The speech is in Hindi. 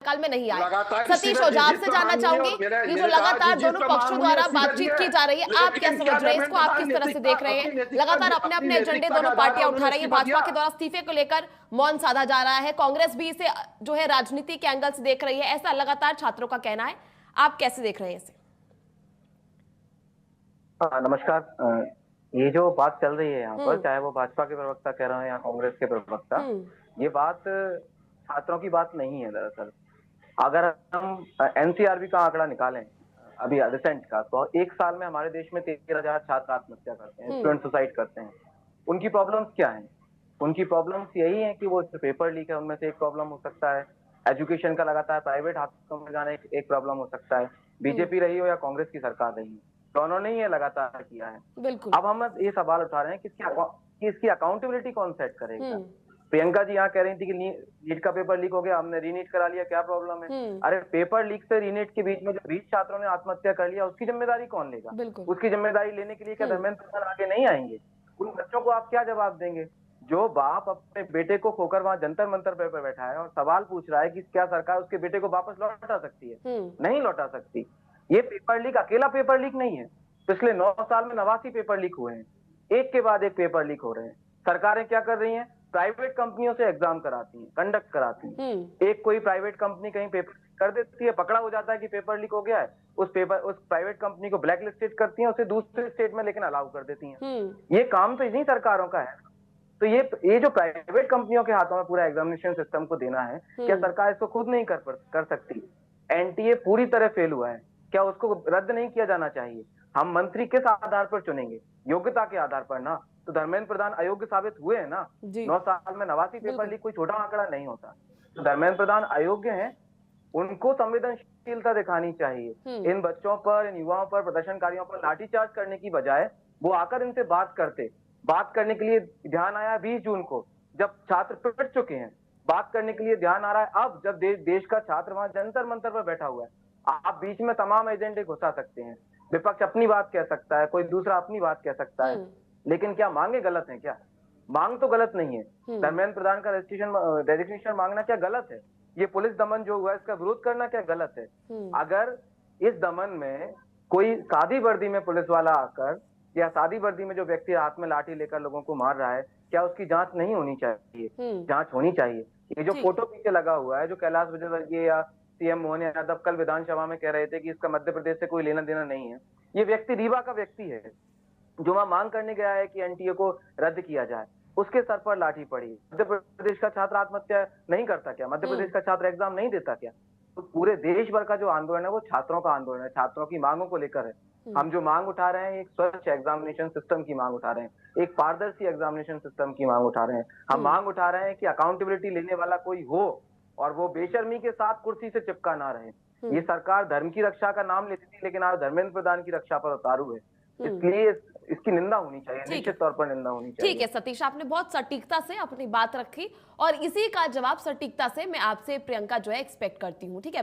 काल में नहीं आए। सतीश ओझा, आपसे जानना चाहूंगी, ये जो लगातार दोनों पक्षों द्वारा बातचीत की जा रही है, आप क्या समझ रहे हैं इसको, आप किस तरह से देख रहे हैं? लगातार अपने अपने एजेंडे दोनों पार्टियां उठा रही है। भाजपा के द्वारा इस्तीफे को लेकर मौन साधा जा रहा है, कांग्रेस भी इसे जो है राजनीति के एंगल से देख रही है, ऐसा लगातार छात्रों का कहना है। आप कैसे देख रहे हैं इसे? नमस्कार। ये जो बात चल रही है यहाँ पर, हम्म। चाहे वो भाजपा के प्रवक्ता कह रहे हैं या कांग्रेस के प्रवक्ता, हम्म। ये बात छात्रों की बात नहीं है। दरअसल अगर हम एनसीआरबी का आंकड़ा निकालें अभी रिसेंट का, तो एक साल में हमारे देश में 13,000 छात्र आत्महत्या करते हैं, हम्म। स्टूडेंट सुसाइड करते हैं। उनकी प्रॉब्लम्स क्या हैं? उनकी प्रॉब्लम्स यही है कि वो पेपर लीक है, उनमें से एक प्रॉब्लम हो सकता है। एजुकेशन का लगातार प्राइवेट हाथों में जाना एक प्रॉब्लम हो सकता है। बीजेपी रही हो या कांग्रेस की सरकार रही हो, दोनों ने ये लगातार किया है। बिल्कुल। अब हम ये सवाल उठा रहे हैं कि इसकी अकाउंटेबिलिटी कौन सेट करेगा? हम्म। प्रियंका जी यहाँ कह रही थी कि नीट का पेपर लीक हो गया, हमने रीनीट करा लिया, क्या प्रॉब्लम है? हम्म। अरे पेपर लीक से रीनीट के बीच में जो 20 छात्रों ने आत्महत्या कर लिया, उसकी जिम्मेदारी कौन लेगा? बिल्कुल। उसकी जिम्मेदारी लेने के लिए क्या धर्मेंद्र प्रधान आगे नहीं आएंगे? उन बच्चों को आप क्या जवाब देंगे? जो बाप अपने बेटे को खोकर वहां जंतर मंतर पे बैठा है और सवाल पूछ रहा है कि क्या सरकार उसके बेटे को वापस लौटा सकती है? नहीं लौटा सकती। ये पेपर लीक अकेला पेपर लीक नहीं है। पिछले 9 साल में 89 पेपर लीक हुए हैं, एक के बाद एक पेपर लीक हो रहे हैं। सरकारें क्या कर रही हैं? प्राइवेट कंपनियों से एग्जाम कराती हैं, कंडक्ट कराती हैं। एक कोई प्राइवेट कंपनी कहीं पेपर कर देती है, पकड़ा हो जाता है कि पेपर लीक हो गया है, उस प्राइवेट कंपनी को ब्लैक लिस्टेड करती हैं, उसे दूसरे स्टेट में लेकिन अलाउ कर देती हैं। ये काम तो इन्हीं सरकारों का है। तो ये जो प्राइवेट कंपनियों के हाथों में पूरा एग्जामिनेशन सिस्टम को देना है, क्या सरकार इसको खुद नहीं कर सकती? एनटीए पूरी तरह फेल हुआ है, क्या उसको रद्द नहीं किया जाना चाहिए? हम मंत्री किस आधार पर चुनेंगे? योग्यता के आधार पर ना। तो धर्मेंद्र प्रधान अयोग्य साबित हुए हैं ना। 9 साल में 89 पेपर लीक कोई छोटा आंकड़ा नहीं होता। तो धर्मेंद्र प्रधान अयोग्य हैं, उनको संवेदनशीलता दिखानी चाहिए। इन बच्चों पर, इन युवाओं पर, प्रदर्शनकारियों पर लाठीचार्ज करने की बजाय वो आकर इनसे बात करने के लिए ध्यान आया 20 जून को, जब छात्र पिट चुके हैं। बात करने के लिए ध्यान आ रहा है अब, जब देश का छात्र वहां जंतर मंतर पर बैठा हुआ है। आप बीच में तमाम एजेंडे घुसा सकते हैं, विपक्ष अपनी बात कह सकता है, कोई दूसरा अपनी बात कह सकता है, लेकिन क्या मांगे गलत है? क्या मांग तो गलत नहीं है। धर्मेंद्र प्रधान का रेजिग्नेशन मांगना क्या गलत है? ये पुलिस दमन जो हुआ है, इसका विरोध करना क्या गलत है? अगर इस दमन में कोई सादी वर्दी में पुलिस वाला आकर, या सादी वर्दी में जो व्यक्ति हाथ में लाठी लेकर लोगों को मार रहा है, क्या उसकी जांच नहीं होनी चाहिए? जांच होनी चाहिए। ये जो फोटो पीछे लगा हुआ है, जो कैलाश विजयवर्गीय या सीएम मोहन यादव कल विधानसभा में कह रहे थे कि इसका मध्य प्रदेश से कोई लेना देना नहीं है, ये व्यक्ति रीवा का व्यक्ति है, जो वहां मांग करने गया है कि एनटीए को रद्द किया जाए। उसके सर पर लाठी पड़ी। मध्य प्रदेश का छात्र आत्महत्या नहीं करता क्या? मध्य प्रदेश का छात्र एग्जाम नहीं देता क्या? तो पूरे देश भर का जो आंदोलन है वो छात्रों का आंदोलन है, छात्रों की मांगों को लेकर है। हम जो मांग उठा रहे हैं, एक स्वच्छ एग्जामिनेशन सिस्टम की मांग उठा रहे हैं, एक पारदर्शी एग्जामिनेशन सिस्टम की मांग उठा रहे हैं। हम मांग उठा रहे हैं कि अकाउंटेबिलिटी लेने वाला कोई हो और वो बेशर्मी के साथ कुर्सी से चिपका ना रहे। ये सरकार धर्म की रक्षा का नाम लेती थी, लेकिन आज धर्मेंद्र प्रधान की रक्षा पर उतारू है। इसलिए इसकी निंदा होनी चाहिए, निश्चित तौर पर निंदा होनी चाहिए। ठीक है सतीश, आपने बहुत सटीकता से अपनी बात रखी और इसी का जवाब सटीकता से मैं आपसे प्रियंका जो है एक्सपेक्ट करती हूँ। ठीक है।